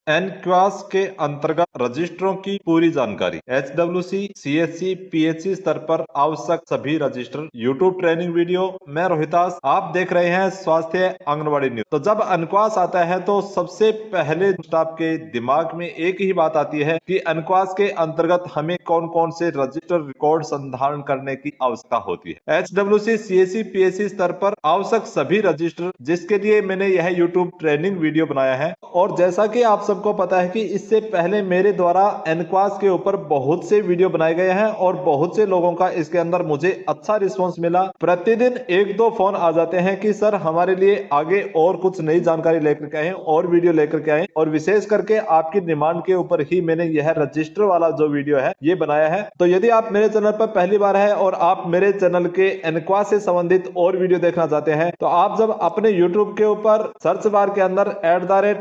NQAS के अंतर्गत रजिस्टरों की पूरी जानकारी। HWC, CSC, PHC स्तर पर आवश्यक सभी रजिस्टर। YouTube training video. मैं रोहितास, आप देख रहे हैं स्वास्थ्य आंगनबाड़ी न्यूज। तो जब एनक्वास आता है तो सबसे पहले स्टाफ के दिमाग में एक ही बात आती है कि एनक्वास के अंतर्गत हमें कौन कौन से रजिस्टर रिकॉर्ड संधारण करने की आवश्यकता होती है। HWC, CSC, PHC स्तर पर आवश्यक सभी रजिस्टर, जिसके लिए मैंने यह यूट्यूब ट्रेनिंग वीडियो बनाया है। और जैसा कि आप सबको पता है कि इससे पहले मेरे द्वारा एनक्वास के ऊपर बहुत से वीडियो बनाए गए हैं और बहुत से लोगों का इसके अंदर मुझे अच्छा रिस्पांस मिला। प्रतिदिन एक दो फोन आ जाते हैं कि सर हमारे लिए आगे और कुछ नई जानकारी लेकर के आए और वीडियो लेकर के आए, और विशेष करके आपकी डिमांड के ऊपर ही मैंने यह रजिस्टर वाला जो वीडियो है ये बनाया है। तो यदि आप मेरे चैनल पर पहली बार है और आप मेरे चैनल के एनक्वास से संबंधित और वीडियो देखना चाहते हैं, तो आप जब अपने यूट्यूब के ऊपर सर्च बार के अंदर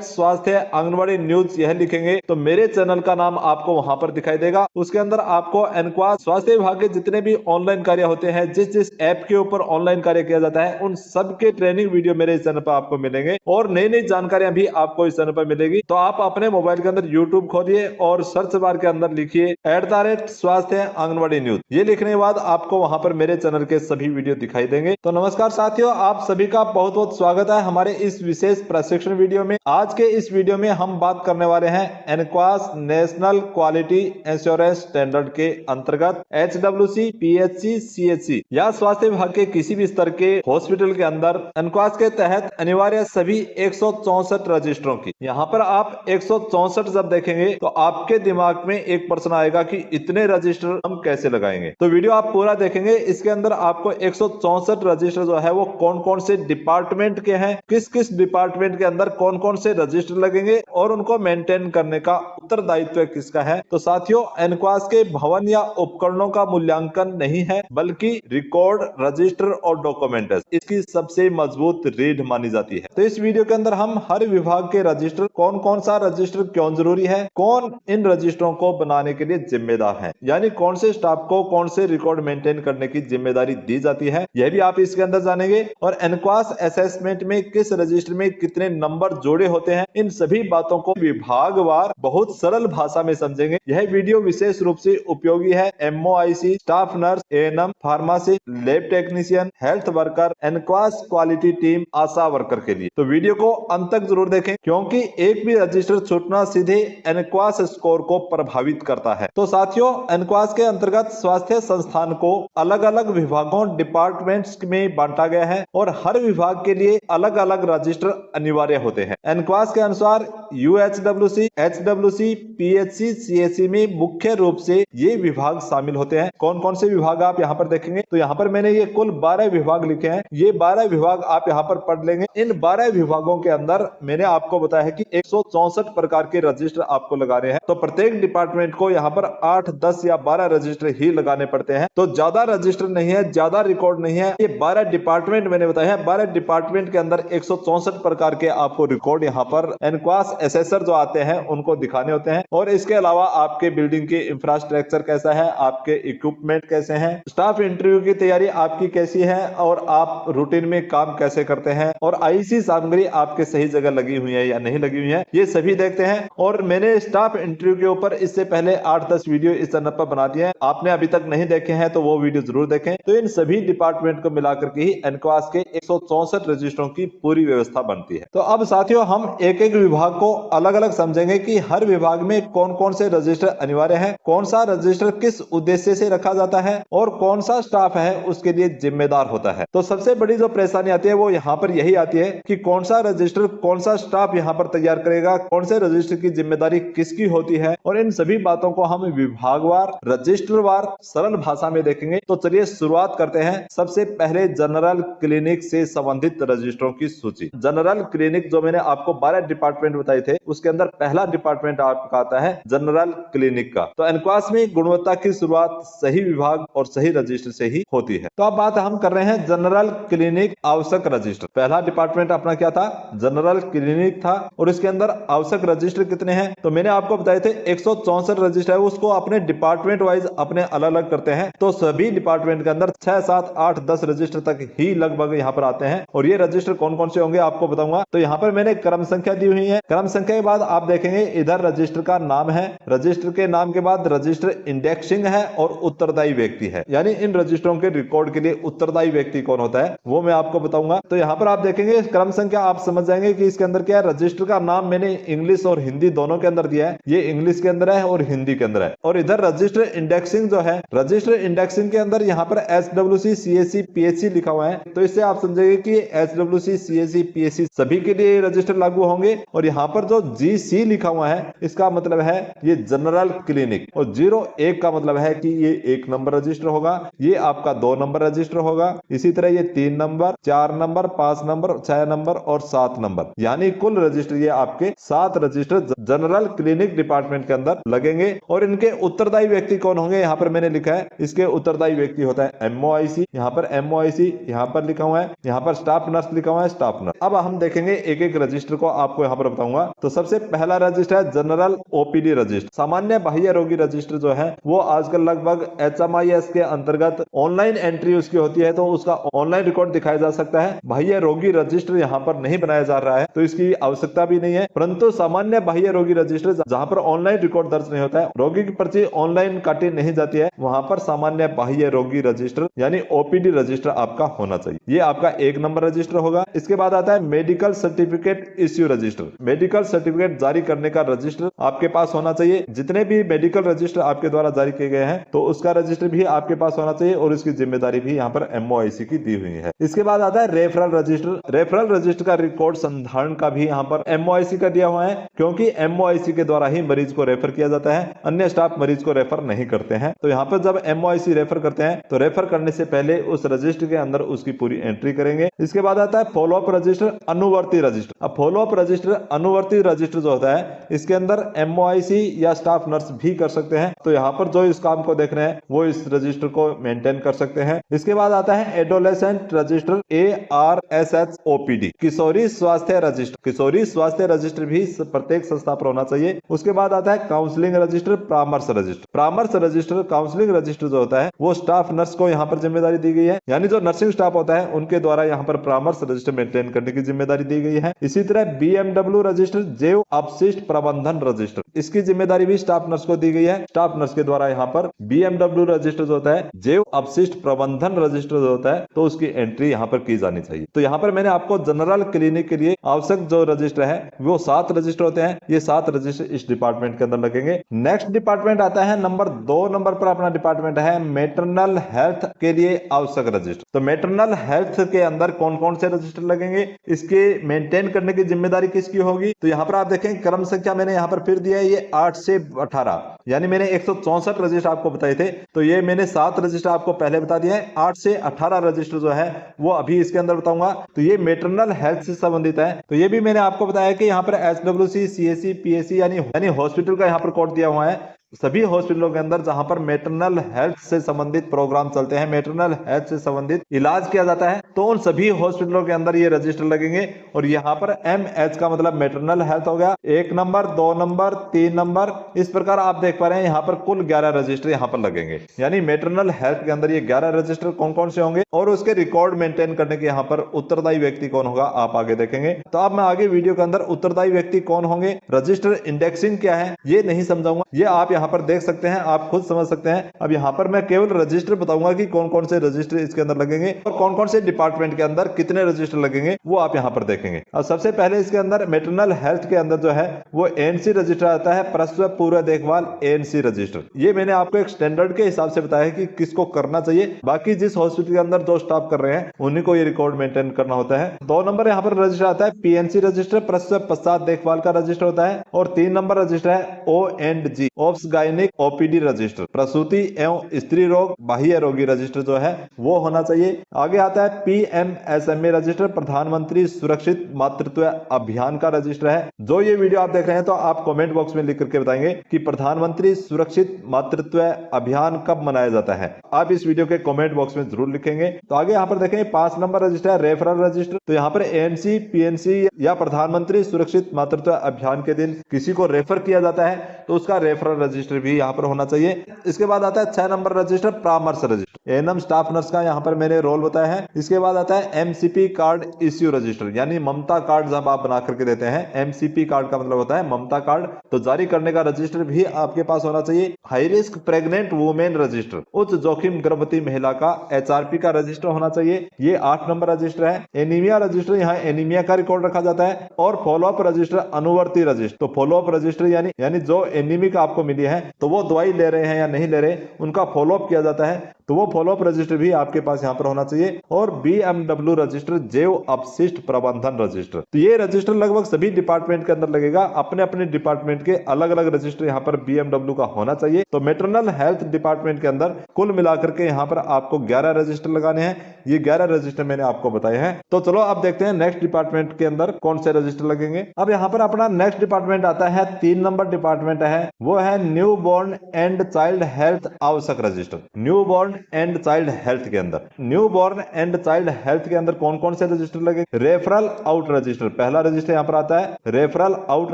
@स्वास्थ्य आंगनबाड़ी न्यूज यह लिखेंगे तो मेरे चैनल का नाम आपको वहां पर दिखाई देगा। उसके अंदर आपको एनक्वास स्वास्थ्य विभाग के जितने भी ऑनलाइन कार्य होते हैं, जिस जिस ऐप के ऊपर ऑनलाइन कार्य किया जाता है, उन सब के ट्रेनिंग वीडियो मेरे इस चैनल पर आपको मिलेंगे और नई नई जानकारियां भी आपको इस चैनल पर मिलेगी। तो आप अपने मोबाइल के अंदर यूट्यूब खोलिए और सर्च बार के अंदर लिखिए @स्वास्थ्य आंगनबाड़ी न्यूज। ये लिखने के बाद आपको वहां पर मेरे चैनल के सभी वीडियो दिखाई देंगे। तो नमस्कार साथियों, आप सभी का बहुत बहुत स्वागत है हमारे इस विशेष प्रशिक्षण वीडियो में। आज के इस वीडियो में हम बात करने वाले हैं NQAS national quality assurance standard के अंतर्गत HWC, PHC, CHC या स्वास्थ्य विभाग के किसी भी स्तर के हॉस्पिटल के अंदर एनक्वास के तहत अनिवार्य सभी 164 रजिस्टरों की। यहाँ पर आप 164 जब देखेंगे तो आपके दिमाग में एक प्रश्न आएगा कि इतने रजिस्टर हम कैसे लगाएंगे। तो वीडियो आप पूरा देखेंगे, इसके अंदर आपको 164 रजिस्टर जो है वो कौन कौन से डिपार्टमेंट के हैं, किस किस डिपार्टमेंट के अंदर कौन कौन से रजिस्टर लगेंगे और उनको मेंटेन करने का उत्तरदायित्व किसका है। तो साथियों, एनक्वास के भवन या उपकरणों का मूल्यांकन नहीं है, बल्कि रिकॉर्ड, रजिस्टर और डॉक्यूमेंट इसकी सबसे मजबूत रीढ़ मानी जाती है। तो इस वीडियो के अंदर हम हर विभाग के रजिस्टर, कौन कौन सा रजिस्टर क्यों जरूरी है, कौन इन रजिस्टरों को बनाने के लिए जिम्मेदार है, यानी कौन से स्टाफ को कौन से रिकॉर्ड मेंटेन करने की जिम्मेदारी दी जाती है, यह भी आप इसके अंदर जानेंगे। और एनक्वास असेसमेंट में किस रजिस्टर में कितने नंबर जोड़े होते हैं, इन सभी बातों को विभागवार बहुत सरल भाषा में समझेंगे। यह वीडियो विशेष रूप से उपयोगी है MOIC, staff nurse, ANM, pharmacist, lab technician, health worker, NQAS quality team, ASHA worker के लिए। तो वीडियो को अंत तक जरूर देखें, क्योंकि एक भी रजिस्टर छूटना सीधे एनक्वास स्कोर को प्रभावित करता है। तो साथियों, एनक्वास के अंतर्गत स्वास्थ्य संस्थान को अलग अलग विभागों, डिपार्टमेंट्स में बांटा गया है और हर विभाग के लिए अलग अलग रजिस्टर अनिवार्य होते हैं। एनक्वास के अनुसार UHWC, HWC, PHC, CHC में मुख्य रूप से ये विभाग शामिल होते हैं। कौन कौन से विभाग आप यहाँ पर देखेंगे, तो यहाँ पर मैंने ये कुल 12 विभाग लिखे हैं। ये 12 विभाग आप यहाँ पर पढ़ लेंगे। इन 12 विभागों के अंदर मैंने आपको बताया है कि 164 प्रकार के रजिस्टर आपको लगाने हैं। तो प्रत्येक डिपार्टमेंट को यहाँ पर 8, 10 या 12 रजिस्टर ही लगाने पड़ते हैं। तो ज्यादा रजिस्टर नहीं है, ज्यादा रिकॉर्ड नहीं है। ये 12 डिपार्टमेंट मैंने बताया है, 12 डिपार्टमेंट के अंदर 164 प्रकार के आपको रिकॉर्ड यहाँ पर एनक्वास असेसर जो आते हैं उनको दिखाने होते हैं। और इसके अलावा आपके बिल्डिंग के इंफ्रास्ट्रक्चर कैसा है, आपके इक्विपमेंट कैसे हैं, स्टाफ इंटरव्यू की तैयारी आपकी कैसी है और आप रूटीन में काम कैसे करते हैं, और IC सामग्री आपके सही जगह लगी हुई है या नहीं लगी हुई है, ये सभी देखते हैं। और मैंने स्टाफ इंटरव्यू के ऊपर इससे पहले 8-10 वीडियो इस चैनल पर बना दिए हैं। आपने अभी तक नहीं देखे हैं तो वो वीडियो जरूर देखें। तो इन सभी डिपार्टमेंट को मिलाकर के ही एनक्वास के 164 रजिस्टरों की पूरी व्यवस्था बनती है। तो अब साथियों, हम एक एक विभाग को अलग अलग समझेंगे कि हर विभाग में कौन कौन से रजिस्टर अनिवार्य है, कौन सा रजिस्टर किस उद्देश्य से रखा जाता है और कौन सा स्टाफ है उसके लिए जिम्मेदार होता है। तो सबसे बड़ी जो परेशानी आती है वो यहाँ पर यही आती है कि कौन सा रजिस्टर, कौन सा स्टाफ यहाँ पर तैयार करेगा, कौन से रजिस्टर की जिम्मेदारी किसकी होती है, और इन सभी बातों को हम विभागवार, रजिस्टरवार सरल भाषा में देखेंगे। तो चलिए शुरुआत करते हैं। सबसे पहले जनरल क्लिनिक से संबंधित रजिस्टरों की सूची। जनरल क्लिनिक जो मैंने आपको 12 डिपार्टमेंट बताए थे, उसके अंदर पहला डिपार्टमेंट आपका आता है जनरल क्लिनिक का। तो एनक्वास में गुणवत्ता की शुरुआत सही विभाग और सही रजिस्टर से ही होती है। तो अब बात हम कर रहे हैं जनरल क्लिनिक आवश्यक रजिस्टर। पहला डिपार्टमेंट अपना क्या था, जनरल क्लिनिक था। और इसके अंदर आवश्यक रजिस्टर कितने हैं, तो मैंने आपको बताए थे 164 रजिस्टर है, उसको अपने डिपार्टमेंट वाइज अपने अलग अलग करते हैं। तो सभी डिपार्टमेंट के अंदर 6, 7, 8, 10 रजिस्टर तक ही लगभग यहाँ पर आते हैं। और ये रजिस्टर कौन कौन से होंगे आपको बताऊंगा। तो यहाँ पर मैंने क्रम संख्या दी हुई है। क्रम संख्या के बाद आप देखेंगे इधर रजिस्टर का नाम है, रजिस्टर के नाम के बाद रजिस्टर इंडेक्सिंग है और उत्तरदायी व्यक्ति है, यानी इन रजिस्टरों के रिकॉर्ड के लिए उत्तरदायी व्यक्ति कौन होता है वो मैं आपको बताऊंगा। तो यहाँ पर आप देखेंगे क्रम संख्या आप समझ जाएंगे कि इसके अंदर क्या है। रजिस्टर का नाम मैंने इंग्लिश और हिंदी दोनों के अंदर दिया है, ये इंग्लिश के अंदर है और हिंदी के अंदर है। और इधर रजिस्टर इंडेक्सिंग जो है, रजिस्टर इंडेक्सिंग के अंदर यहाँ पर SWC CSC PHC लिखा हुआ है, तो इससे आप समझेंगे कि SWC CSC PHC सभी के लिए रजिस्टर लागू होंगे। और यहाँ पर जो GC लिखा हुआ है इसका मतलब है ये जनरल क्लिनिक, और 01 का मतलब है कि ये 1 नंबर रजिस्टर होगा, ये आपका 2 नंबर रजिस्टर होगा, इसी तरह ये 3 नंबर, 4 नंबर, 5 नंबर, 6 नंबर और 7 नंबर, यानी कुल रजिस्टर ये आपके 7 रजिस्टर जनरल क्लिनिक डिपार्टमेंट के अंदर लगेंगे। और इनके उत्तरदायी व्यक्ति कौन होंगे यहाँ पर मैंने लिखा है, इसके उत्तरदायी व्यक्ति होता है MOIC, यहाँ पर MOIC यहाँ पर लिखा हुआ है, यहाँ पर स्टाफ नर्स लिखा हुआ है, स्टाफ नर्स। अब हम देखेंगे एक एक रजिस्टर को आपको यहाँ पर बताऊंगा। तो सबसे पहला रजिस्टर है जनरल OPD रजिस्टर, सामान्य बाह्य रोगी रजिस्टर जो है वो आजकल लगभग HMIS के अंतर्गत ऑनलाइन एंट्री उसकी होती है, तो उसका ऑनलाइन रिकॉर्ड दिखाया जा सकता है। बाह्य रोगी रजिस्टर यहाँ पर नहीं बनाया जा रहा है तो इसकी आवश्यकता भी नहीं है, परंतु सामान्य बाह्य रोगी रजिस्टर जहाँ पर ऑनलाइन रिकॉर्ड दर्ज नहीं होता है, रोगी की पर्ची ऑनलाइन काटी नहीं जाती है, वहां पर सामान्य बाह्य रोगी रजिस्टर यानी OPD रजिस्टर आपका होना चाहिए, ये आपका 1 नंबर रजिस्टर होगा। इसके बाद आता है medical certificate issue register, medical certificate जारी करने का रजिस्टर आपके पास होना चाहिए। जितने भी मेडिकल रजिस्टर आपके द्वारा जारी किए गए हैं तो उसका रजिस्टर भी आपके पास होना चाहिए और इसकी जिम्मेदारी भी यहाँ पर MOIC की दी हुई है। इसके बाद आता है रेफरल रजिस्टर, रेफरल रजिस्टर का रिकॉर्ड संधारण का भी यहाँ पर MOIC का दिया हुआ है, क्योंकि MOIC के द्वारा ही मरीज को रेफर किया जाता है, अन्य स्टाफ मरीज को रेफर नहीं करते हैं। तो यहाँ पर जब MOIC रेफर करते हैं तो रेफर करने से पहले उस रजिस्टर के अंदर उसकी पूरी एंट्री करेंगे। इसके बाद आता है फॉलोअप रजिस्टर, अनुवर्ती रजिस्टर। अब फॉलोअप रजिस्टर, अनुवर्ती रजिस्टर जो होता है इसके अंदर MOIC या स्टाफ नर्स भी कर सकते हैं, तो यहाँ पर जो इस काम को देख रहे हैं वो इस रजिस्टर को मेंटेन कर सकते हैं। इसके बाद आता है एडोलेसेंट रजिस्टर, ARSHOPD, किशोरी स्वास्थ्य रजिस्टर, किशोरी स्वास्थ्य रजिस्टर भी प्रत्येक संस्था पर होना चाहिए। उसके बाद आता है काउंसलिंग रजिस्टर, परामर्श रजिस्टर, परामर्श रजिस्टर, काउंसलिंग रजिस्टर जो होता है वो स्टाफ नर्स को यहाँ पर जिम्मेदारी दी गई है, यानी जो नर्सिंग स्टाफ होता है उनके द्वारा यहाँ पर परामर्श रजिस्टर मेंटेन करने की जिम्मेदारी दी गई है। इसी तरह BMW रजिस्टर, जैव अपशिष्ट प्रबंधन रजिस्टर, इसकी जिम्मेदारी भी स्टाफ नर्स को दी गई है। स्टाफ नर्स के द्वारा यहाँ पर BMW रजिस्टर जो होता है, जैव अपशिष्ट प्रबंधन रजिस्टर जो होता है, तो उसकी एंट्री यहाँ पर की जानी चाहिए। तो यहाँ पर मैंने आपको जनरल क्लिनिक के लिए आवश्यक जो रजिस्टर है वो 7 रजिस्टर होते हैं, ये 7 रजिस्टर इस डिपार्टमेंट के अंदर लगेंगे। नेक्स्ट डिपार्टमेंट आता है नंबर 2 नंबर पर अपना डिपार्टमेंट है मैटरनल हेल्थ के लिए आवश्यक रजिस्टर। तो मैटरनल हेल्थ के अंदर कौन कौन से रजिस्टर लगेंगे, इसके मेंटेन करने की जिम्मेदारी किसकी होगी। तो यहाँ पर आप देखें क्रम संख्या मैंने यहाँ पर फिर दिया है, ये 8 से 18, यानी मैंने 164 रजिस्टर आपको बताए थे, तो ये मैंने 7 रजिस्टर आपको पहले बता दिया है, 8 से 18 रजिस्टर जो है वो अभी इसके अंदर बताऊंगा। तो ये मैटरनल हेल्थ से संबंधित है, तो ये भी मैंने आपको बताया कि यहाँ पर SWC CSC PHC यानी हॉस्पिटल का यहाँ पर कोड दिया हुआ है। सभी हॉस्पिटलों के अंदर जहां पर मैटरनल हेल्थ से संबंधित प्रोग्राम चलते हैं, मैटरनल हेल्थ से संबंधित इलाज किया जाता है, तो उन सभी हॉस्पिटलों के अंदर ये रजिस्टर लगेंगे। और यहाँ पर MH का मतलब मैटरनल हेल्थ हो गया, 1 नंबर, 2 नंबर, 3 नंबर, इस प्रकार आप देख पा रहे हैं यहाँ पर कुल 11 रजिस्टर यहाँ पर लगेंगे। यानी मैटरनल हेल्थ के अंदर ये 11 रजिस्टर कौन कौन से होंगे और उसके रिकॉर्ड मेंटेन करने के यहाँ पर उत्तरदायी व्यक्ति कौन होगा आप आगे देखेंगे। तो अब मैं आगे वीडियो के अंदर उत्तरदायी व्यक्ति कौन होंगे, रजिस्टर इंडेक्सिंग क्या है ये नहीं समझाऊंगा, ये आप यहाँ पर देख सकते हैं, आप खुद समझ सकते हैं। अब यहाँ पर मैं केवल रजिस्टर बताऊंगा कि कौन कौन से रजिस्टर इसके अंदर लगेंगे और कौन कौन से डिपार्टमेंट के अंदर कितने रजिस्टर लगेंगे वो आप यहाँ पर देखेंगे। अब सबसे पहले इसके अंदर मैटरनल हेल्थ के अंदर जो है वो ANC रजिस्टर आता है, प्रसव पूर्व देखभाल ANC रजिस्टर। ये मैंने आपको एक स्टैंडर्ड के हिसाब से बताया कि किसको करना चाहिए, बाकी जिस हॉस्पिटल के अंदर जो स्टाफ कर रहे हैं उन्हीं को ये रिकॉर्ड मेंटेन करना होता है। 2 नंबर यहाँ पर रजिस्टर आता है PNC रजिस्टर, प्रसव पश्चात देखभाल का रजिस्टर होता है। और 3 नंबर रजिस्टर है ONG, ops gynaec OPD register, प्रसूति एवं स्त्री रोग बाह्य रोगी रजिस्टर जो है वो होना चाहिए। आगे आता है PMSMA रजिस्टर, प्रधानमंत्री सुरक्षित मातृत्व अभियान का रजिस्टर है। जो ये वीडियो आप देख रहे हैं तो आप कमेंट बॉक्स में लिख करके बताएंगे कि प्रधानमंत्री सुरक्षित मातृत्व अभियान कब मनाया जाता है, आप इस वीडियो के कमेंट बॉक्स में जरूर लिखेंगे। तो आगे यहाँ पर देखेंगे 5 नंबर रजिस्टर है रेफरल रजिस्टर। तो यहाँ पर ANC, PNC या प्रधानमंत्री सुरक्षित मातृत्व अभियान के दिन किसी को रेफर किया जाता है तो उसका रेफरल रजिस्टर भी यहाँ पर होना चाहिए। इसके बाद आता है 6 नंबर रजिस्टर परामर्श रजिस्टर, एएनएम स्टाफ नर्स का यहाँ पर मैंने रोल बताया है। इसके बाद आता है एमसीपी कार्ड इश्यू रजिस्टर, यानी ममता कार्ड जब आप बना करके देते हैं, एमसीपी कार्ड का मतलब होता है ममता कार्ड, तो जारी करने का रजिस्टर भी आपके पास होना चाहिए। High risk pregnant women register, उच्च जोखिम गर्भवती महिला का एचआरपी का रजिस्टर होना चाहिए, ये 8 नंबर रजिस्टर है। एनीमिया रजिस्टर, यहाँ एनीमिया का रिकॉर्ड रखा जाता है। और फॉलोअप रजिस्टर अनुवर्ती रजिस्टर, तो फॉलोअप रजिस्टर यानी जो एनीमिक आपको मिली है तो वो दवाई ले रहे हैं या नहीं ले रहे, उनका फॉलोअप किया जाता है, तो वो फॉलोअप रजिस्टर भी आपके पास यहाँ पर होना चाहिए। और बीएमडब्ल्यू रजिस्टर, जैव अपशिष्ट प्रबंधन रजिस्टर, तो ये रजिस्टर लगभग सभी डिपार्टमेंट के अंदर लगेगा। अपने अपने डिपार्टमेंट के अलग अलग रजिस्टर यहाँ पर बीएमडब्ल्यू का होना चाहिए। तो मैटरनल हेल्थ डिपार्टमेंट के अंदर कुल मिलाकर के यहाँ पर आपको 11 रजिस्टर लगाने हैं। ये 11 रजिस्टर मैंने आपको बताए हैं। तो चलो अब देखते हैं नेक्स्ट डिपार्टमेंट के अंदर कौन से रजिस्टर लगेंगे। अब यहाँ पर अपना नेक्स्ट डिपार्टमेंट आता है, 3 नंबर डिपार्टमेंट है, वो है newborn and child health आवश्यक register. Newborn and child health के अंदर, newborn and child health के अंदर कौन कौन से रजिस्टर लगे। रेफरल आउट रजिस्टर, पहला रजिस्टर यहाँ पर आता है रेफरल आउट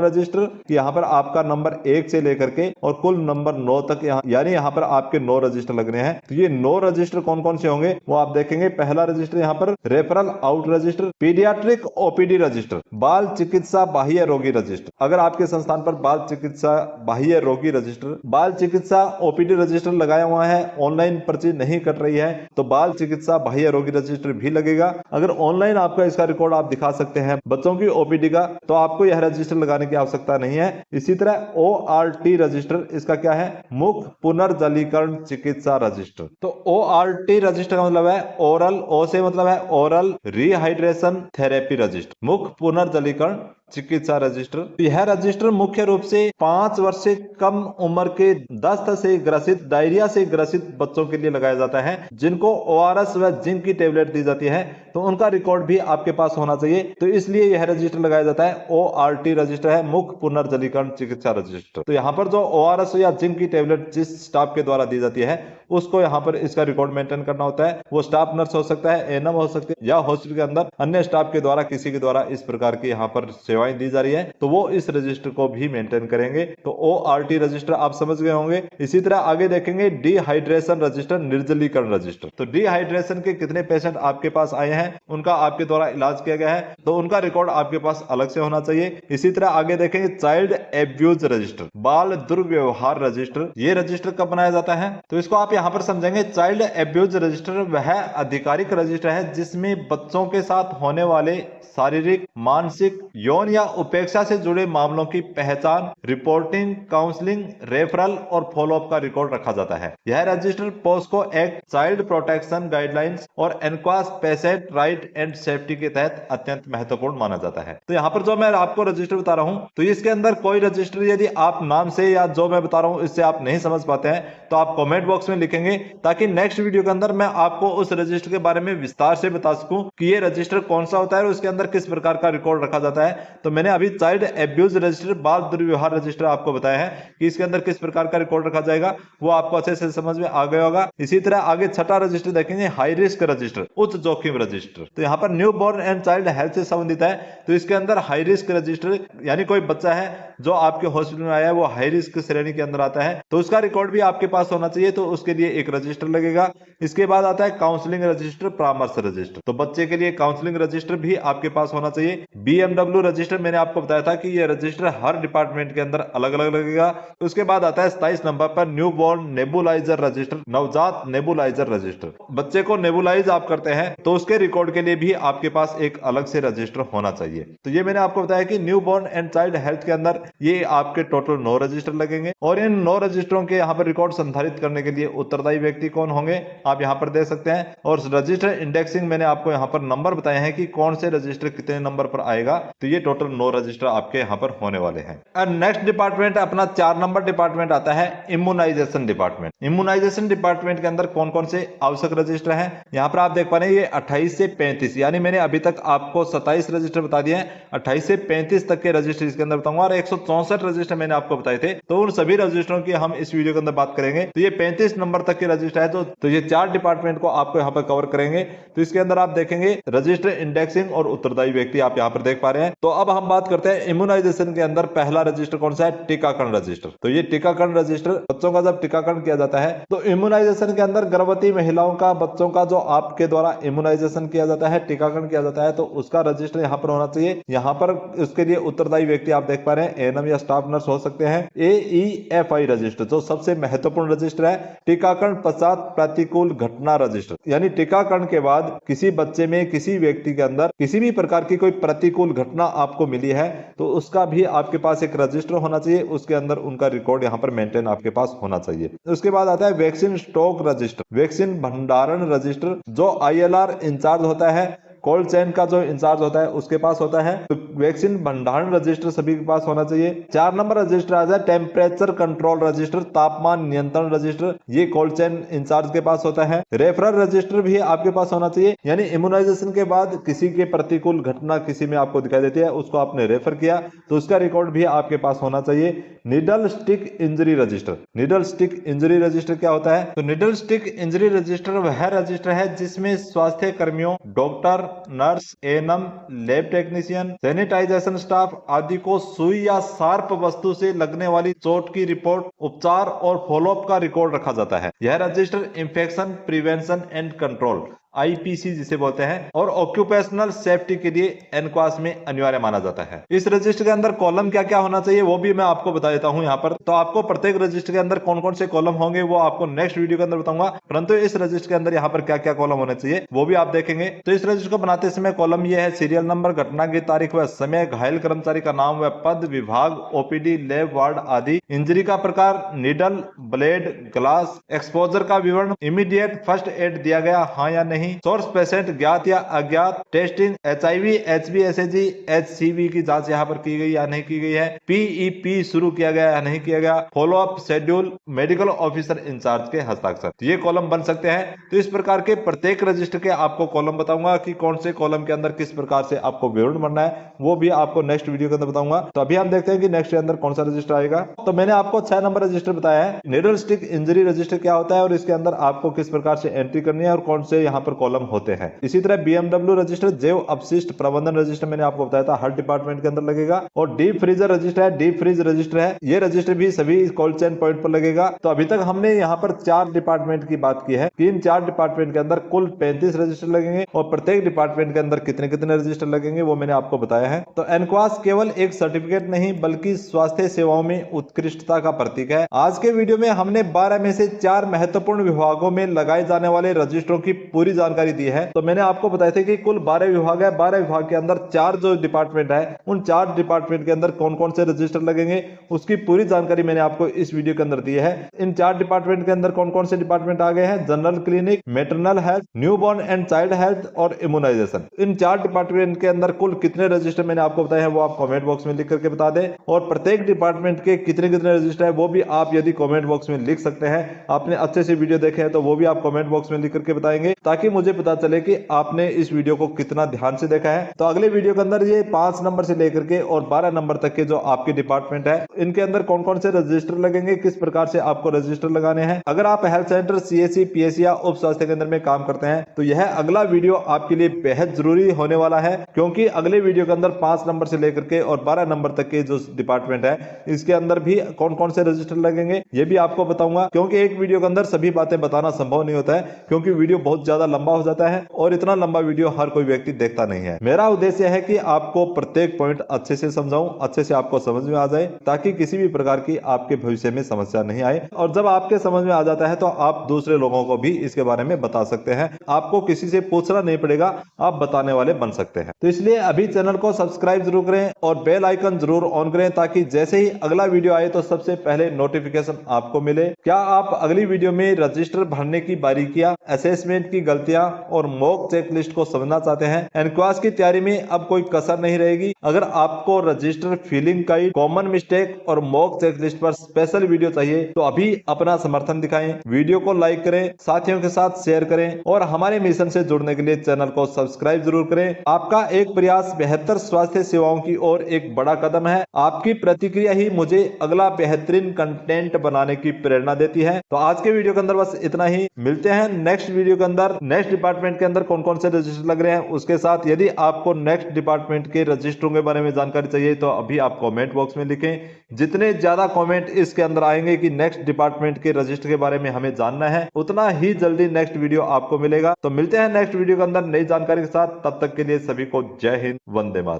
रजिस्टर, यहाँ पर आपका नंबर 1 से लेकर के और कुल नंबर 9 तक, यानी यहाँ पर आपके 9 रजिस्टर लगने हैं। तो ये 9 रजिस्टर कौन कौन से होंगे वो आप देखेंगे। पहला रजिस्टर यहाँ पर referral out register, paediatric OPD register, बाल चिकित्सा बाह्य रोगी रजिस्टर, अगर आपके संस्थान पर बाल चिकित्सा बाह्य रोगी रजिस्टर, बाल चिकित्सा ओपीडी रजिस्टर लगाया हुआ है, ऑनलाइन पर्ची नहीं कट रही है, तो बाल चिकित्सा बाह्य रोगी रजिस्टर भी लगेगा। अगर ऑनलाइन आपका इसका रिकॉर्ड आप दिखा सकते हैं बच्चों की ओपीडी का, तो आपको यह रजिस्टर लगाने की आवश्यकता नहीं है। इसी तरह ओआरटी रजिस्टर, इसका क्या है, मुख पुनर्जलीकरण चिकित्सा रजिस्टर। तो ओआरटी रजिस्टर का मतलब है ओरल, ओ से मतलब है ओरल रिहाइड्रेशन थेरेपी रजिस्टर, मुख पुनर्जलीकरण चिकित्सा रजिस्टर। यह रजिस्टर मुख्य रूप से 5 वर्ष से कम उम्र के दस्त से ग्रसित, डायरिया से ग्रसित बच्चों के लिए लगाया जाता है, जिनको ओआरएस व जिंक की टेबलेट दी जाती है, तो उनका रिकॉर्ड भी आपके पास होना चाहिए। तो इसलिए यह रजिस्टर लगाया जाता है। ओआरटी रजिस्टर है मुख पुनर्जलीकरण चिकित्सा रजिस्टर। तो यहाँ पर जो ओआरएस या जिंक की टेबलेट जिस स्टाफ के द्वारा दी जाती है उसको यहाँ पर इसका रिकॉर्ड मेंटेन करना होता है। वो स्टाफ नर्स हो सकता है, एएनएम हो सकती है, या हॉस्पिटल के अंदर अन्य स्टाफ के द्वारा किसी के द्वारा इस प्रकार की यहाँ पर सेवाएं दी जा रही है, तो वो इस रजिस्टर को भी मेंटेन करेंगे। तो ओआरटी रजिस्टर आप समझ गए होंगे। इसी तरह आगे देखेंगे डिहाइड्रेशन रजिस्टर, निर्जलीकरण रजिस्टर। तो डिहाइड्रेशन के कितने पेशेंट आपके पास आए हैं, उनका आपके द्वारा इलाज किया गया है, तो उनका रिकॉर्ड आपके पास अलग से होना चाहिए। इसी तरह आगे देखेंगे चाइल्ड एब्यूज रजिस्टर, बाल दुर्व्यवहार रजिस्टर। ये रजिस्टर कब बनाया जाता है, तो इसको आप यहाँ पर समझेंगे। चाइल्ड एब्यूज रजिस्टर वह आधिकारिक रजिस्टर है जिसमें बच्चों के साथ होने वाले शारीरिक, मानसिक, यौन या उपेक्षा से जुड़े मामलों की पहचान, रिपोर्टिंग, काउंसलिंग, रेफरल और फॉलोअप का रिकॉर्ड रखा जाता है। यह register POCSO act, child protection guidelines और NQAS patient right and safety के तहत अत्यंत महत्वपूर्ण माना जाता है। तो यहाँ पर जो मैं आपको रजिस्टर बता रहा हूँ, तो इसके अंदर कोई रजिस्टर यदि आप नाम से या जो मैं बता रहा हूँ इससे आप नहीं समझ पाते हैं, तो आप कमेंट बॉक्स में लिखेंगे, ताकि नेक्स्ट वीडियो के अंदर मैं आपको उस रजिस्टर के बारे में विस्तार से बता सकूं कि ये रजिस्टर कौन सा होता है और उसके अंदर किस प्रकार का रिकॉर्ड रखा जाता है। तो मैंने अभी चाइल्ड एब्यूज रजिस्टर, बाल दुर्व्यवहार रजिस्टर आपको बताया है कि इसके अंदर किस प्रकार का रिकॉर्ड रखा जाएगा, वो आपको अच्छे से समझ में आ गया होगा। इसी तरह आगे छठा रजिस्टर देखेंगे, हाई रिस्क रजिस्टर, उच्च जोखिम रजिस्टर। तो यहाँ पर new born and child health से संबंधित है, तो इसके अंदर हाई रिस्क रजिस्टर, यानी कोई बच्चा है जो आपके हॉस्पिटल में आया है वो हाई रिस्क श्रेणी के अंदर आता है, तो उसका रिकॉर्ड भी आपके पास होना चाहिए, तो उसके लिए एक रजिस्टर लगेगा। इसके बाद आता है काउंसलिंग रजिस्टर, परामर्श रजिस्टर। तो बच्चे के लिए काउंसलिंग रजिस्टर भी आपके पास होना चाहिए। बीएमडब्ल्यू रजिस्टर मैंने आपको बताया था कि ये रजिस्टर हर डिपार्टमेंट के अंदर अलग अलग लगेगा। उसके बाद आता है 27 नंबर पर न्यू बॉर्न नेबुलाइजर रजिस्टर, नवजात नेबुलाइजर रजिस्टर। बच्चे को नेबुलाइज आप करते हैं तो उसके रिकॉर्ड के लिए भी आपके पास एक अलग से रजिस्टर होना चाहिए। तो ये मैंने आपको बताया कि new born and child health के अंदर ये आपके टोटल 9 रजिस्टर लगेंगे, और इन 9 रजिस्टरों के यहाँ पर रिकॉर्ड संधारित करने के लिए उत्तरदायी व्यक्ति कौन होंगे आप यहाँ पर देख सकते हैं। और रजिस्टर इंडेक्सिंग मैंने आपको यहाँ पर नंबर बताए हैं कि कौन से रजिस्टर कितने नंबर पर आएगा, तो ये टोटल 9 रजिस्टर आपके यहाँ पर होने वाले हैं। और नेक्स्ट डिपार्टमेंट अपना 4 नंबर डिपार्टमेंट आता है इम्यूनाइजेशन डिपार्टमेंट। इम्यूनाइजेशन डिपार्टमेंट के अंदर कौन कौन से आवश्यक रजिस्टर हैं, यहाँ पर आप देख पा रहे हैं ये 28 से 35, यानी मैंने अभी तक आपको 27 रजिस्टर बता दिए हैं, 28 से 35 तक के रजिस्टर इसके अंदर बताऊंगा, और 164 रजिस्टर मैंने आपको बताए थे। तो उन सभी रजिस्टरों की हम इस वीडियो के अंदर बात करेंगे। देखेंगे तो ये 35 नंबर तक के रजिस्टर है। तो ये 4 डिपार्टमेंट को आपको यहाँ पर कवर करेंगे। तो इसके अंदर आप देखेंगे रजिस्टर, इंडेक्सिंग और उत्तरदायी व्यक्ति आप यहाँ पर देख पा रहे हैं। तो अब हम बात करते हैं इम्यूनाइजेशन के अंदर पहला रजिस्टर कौन सा है? टीकाकरण रजिस्टर। तो ये टीकाकरण रजिस्टर, बच्चों का जब टीकाकरण किया जाता है तो इम्यूनाइजेशन के अंदर गर्भवती महिलाओं का, बच्चों का जो आपके द्वारा इम्यूनाइजेशन किया जाता है, टीकाकरण किया जाता है, तो उसका रजिस्टर यहाँ पर होना चाहिए। यहाँ पर उसके लिए उत्तरदायी व्यक्ति आप देख पा रहे हैं एएनएम या स्टाफ नर्स हो सकते हैं। AEFI रजिस्टर जो सबसे महत्वपूर्ण रजिस्टर है, टीकाकरण पश्चात प्रतिकूल घटना रजिस्टर, यानी टीकाकरण के बाद किसी बच्चे में, किसी व्यक्ति के अंदर किसी भी प्रकार की कोई प्रतिकूल घटना आपको मिली है तो उसका भी आपके पास एक रजिस्टर होना चाहिए। उसके अंदर उनका रिकॉर्ड यहाँ पर मेंटेन आपके पास होना चाहिए। उसके बाद आता है वैक्सीन स्टॉक रजिस्टर, वैक्सीन भंडारण रजिस्टर, जो ILR इंचार्ज होता है, कोल्ड चेन का जो इंचार्ज होता है उसके पास होता है। तो वैक्सीन भंडारण रजिस्टर सभी के पास होना चाहिए। 4 नंबर रजिस्टर आ जाए टेम्परेचर कंट्रोल रजिस्टर, तापमान नियंत्रण रजिस्टर, ये कोल्ड चेन इंचार्ज के पास होता है। रेफरल रजिस्टर भी आपके पास होना चाहिए, यानी इम्यूनाइजेशन के बाद किसी के प्रतिकूल घटना किसी में आपको दिखाई देती है, उसको आपने रेफर किया तो उसका रिकॉर्ड भी आपके पास होना चाहिए। Needle stick injury register, needle stick injury register क्या होता है? तो निडल स्टिक इंजरी रजिस्टर वह रजिस्टर है जिसमें स्वास्थ्य कर्मियों, doctor, nurse, ANM, lab technician, sanitization staff आदि को सुई या शार्प वस्तु से लगने वाली चोट की रिपोर्ट, उपचार और फॉलोअप का रिकॉर्ड रखा जाता है। यह register infection prevention and control IPC जिसे बोलते हैं और ऑक्यूपेशनल सेफ्टी के लिए एनक्वास में अनिवार्य माना जाता है। इस रजिस्टर के अंदर कॉलम क्या क्या होना चाहिए वो भी मैं आपको बता देता हूं यहाँ पर। तो आपको प्रत्येक रजिस्टर के अंदर कौन कौन से कॉलम होंगे वो आपको नेक्स्ट वीडियो के अंदर बताऊंगा, परंतु इस रजिस्टर के अंदर यहाँ पर क्या क्या कॉलम होने चाहिए वो भी आप देखेंगे। तो इस रजिस्टर को बनाते समय कॉलम ये है सीरियल नंबर, घटना की तारीख व समय, घायल कर्मचारी का नाम व पद, विभाग, OPD, लैब, वार्ड आदि, इंजरी का प्रकार, निडल, ब्लेड, ग्लास, एक्सपोजर का विवरण, इमीडिएट फर्स्ट एड दिया गया हाँ या नहीं, सोर्स पेशेंट ज्ञात या अज्ञात, testing HIV, HB, SAG, HCV की जांच यहाँ पर की गई या नहीं की गई है, PEP शुरू किया गया या नहीं किया गया, follow up schedule, medical officer incharge के हस्ताक्षर, तो ये कॉलम बन सकते हैं। तो इस प्रकार के प्रत्येक रजिस्टर के आपको कॉलम बताऊंगा कि कौन से कॉलम के अंदर किस प्रकार से आपको विवरण बनना है, वो भी आपको नेक्स्ट वीडियो के अंदर बताऊंगा। तो अभी हम देखते हैं कि नेक्स्ट के अंदर कौन सा रजिस्टर आएगा। तो मैंने आपको 6 नंबर रजिस्टर बताया है। निडल स्टिक इंजरी रजिस्टर क्या होता है और इसके अंदर आपको किस प्रकार से एंट्री करनी है और कौन से यहाँ पर कॉलम होते हैं। इसी तरह BMW रजिस्टर, जैव अपशिष्ट प्रबंधन रजिस्टर मैंने आपको बताया था हर डिपार्टमेंट के अंदर लगेगा। और डीप फ्रीजर रजिस्टर है, डीप फ्रीज रजिस्टर है, ये रजिस्टर भी सभी कोल्ड चेन पॉइंट पर लगेगा। तो अभी तक हमने यहाँ पर 4 डिपार्टमेंट की बात की है कि इन 4 डिपार्टमेंट के अंदर कुल 35 रजिस्टर लगेंगे और प्रत्येक डिपार्टमेंट के अंदर कितने कितने रजिस्टर लगेंगे वो मैंने आपको बताया है। तो एनक्वास केवल एक सर्टिफिकेट नहीं बल्कि स्वास्थ्य सेवाओं में उत्कृष्टता का प्रतीक है। आज के वीडियो में हमने 12 में से 4 महत्वपूर्ण विभागों में लगाए जाने वाले रजिस्टरों की पूरी जानकारी दी है। तो मैंने आपको बताया था कि कुल 12 विभाग है, 12 विभाग के अंदर 4 जो डिपार्टमेंट है उन 4 डिपार्टमेंट के अंदर कौन कौन से रजिस्टर लगेंगे उसकी पूरी जानकारी मैंने आपको इस वीडियो के अंदर दी है। इन 4 डिपार्टमेंट के अंदर कौन कौन से डिपार्टमेंट आ गए हैं? General clinic, maternal health, newborn and child health और इम्यूनाइजेशन। इन 4 डिपार्टमेंट के अंदर कुल कितने रजिस्टर मैंने आपको बताया है वो आप कमेंट बॉक्स में लिख करके बता दें। और प्रत्येक डिपार्टमेंट के कितने कितने रजिस्टर है वो भी आप यदि कमेंट बॉक्स में लिख सकते हैं। आपने अच्छे से वीडियो देखे हैं तो वो भी आप कमेंट बॉक्स में लिख करके बताएंगे ताकि मुझे पता चले कि आपने इस वीडियो को कितना ध्यान से देखा है। तो अगले वीडियो के अंदर ये 5 नंबर से लेकर के और 12 नंबर तक के जो आपके डिपार्टमेंट है इनके अंदर कौन कौन से रजिस्टर लगेंगे, किस प्रकार से आपको रजिस्टर लगाने हैं। अगर आप हेल्थ सेंटर, CHC, PHC या उप स्वास्थ्य केंद्र में काम करते हैं तो यह अगला वीडियो आपके लिए बेहद जरूरी होने वाला है, क्योंकि अगले वीडियो के अंदर 5 नंबर से लेकर के और 12 नंबर तक के जो डिपार्टमेंट है इसके अंदर भी कौन कौन से रजिस्टर लगेंगे ये भी आपको बताऊंगा। क्योंकि एक वीडियो के अंदर सभी बातें बताना संभव नहीं होता है, क्योंकि वीडियो बहुत ज्यादा लंबा हो जाता है और इतना लंबा वीडियो हर कोई व्यक्ति देखता नहीं है। मेरा उद्देश्य है कि आपको प्रत्येक पॉइंट अच्छे से समझाऊं, अच्छे से आपको समझ में आ जाए ताकि किसी भी प्रकार की आपके भविष्य में समस्या नहीं आए। और जब आपके समझ में आ जाता है तो आप दूसरे लोगों को भी इसके बारे में बता सकते हैं। आपको किसी से पूछना नहीं पड़ेगा, आप बताने वाले बन सकते हैं। तो इसलिए अभी चैनल को सब्सक्राइब जरूर करें और बेल आइकन जरूर ऑन करें ताकि जैसे ही अगला वीडियो आए तो सबसे पहले नोटिफिकेशन आपको मिले। क्या आप अगली वीडियो में रजिस्टर भरने की बारीकियां, असेसमेंट की गलती गलतियां और मॉक चेक लिस्ट को समझना चाहते हैं, एनक्वास की तैयारी में अब कोई कसर नहीं रहेगी। अगर आपको register, filling guide, common mistake और मॉक चेक लिस्ट पर स्पेशल वीडियो चाहिए तो अभी अपना समर्थन दिखाएं। वीडियो को लाइक करें, साथियों के साथ शेयर करें और हमारे मिशन से जुड़ने के लिए चैनल को सब्सक्राइब जरूर करें। आपका एक प्रयास बेहतर स्वास्थ्य सेवाओं की ओर एक बड़ा कदम है। आपकी प्रतिक्रिया ही मुझे अगला बेहतरीन कंटेंट बनाने की प्रेरणा देती है। तो आज के वीडियो के अंदर बस इतना ही। मिलते हैं नेक्स्ट वीडियो के अंदर। नेक्स्ट डिपार्टमेंट के अंदर कौन कौन से रजिस्टर लग रहे हैं उसके साथ। यदि आपको नेक्स्ट डिपार्टमेंट के रजिस्टरों के बारे में जानकारी चाहिए तो अभी आप कमेंट बॉक्स में लिखें। जितने ज्यादा कमेंट इसके अंदर आएंगे कि नेक्स्ट डिपार्टमेंट के रजिस्टर के बारे में हमें जानना है, उतना ही जल्दी नेक्स्ट वीडियो आपको मिलेगा। तो मिलते हैं नेक्स्ट वीडियो के अंदर नई जानकारी के साथ। तब तक के लिए सभी को जय हिंद, वंदे मातरम।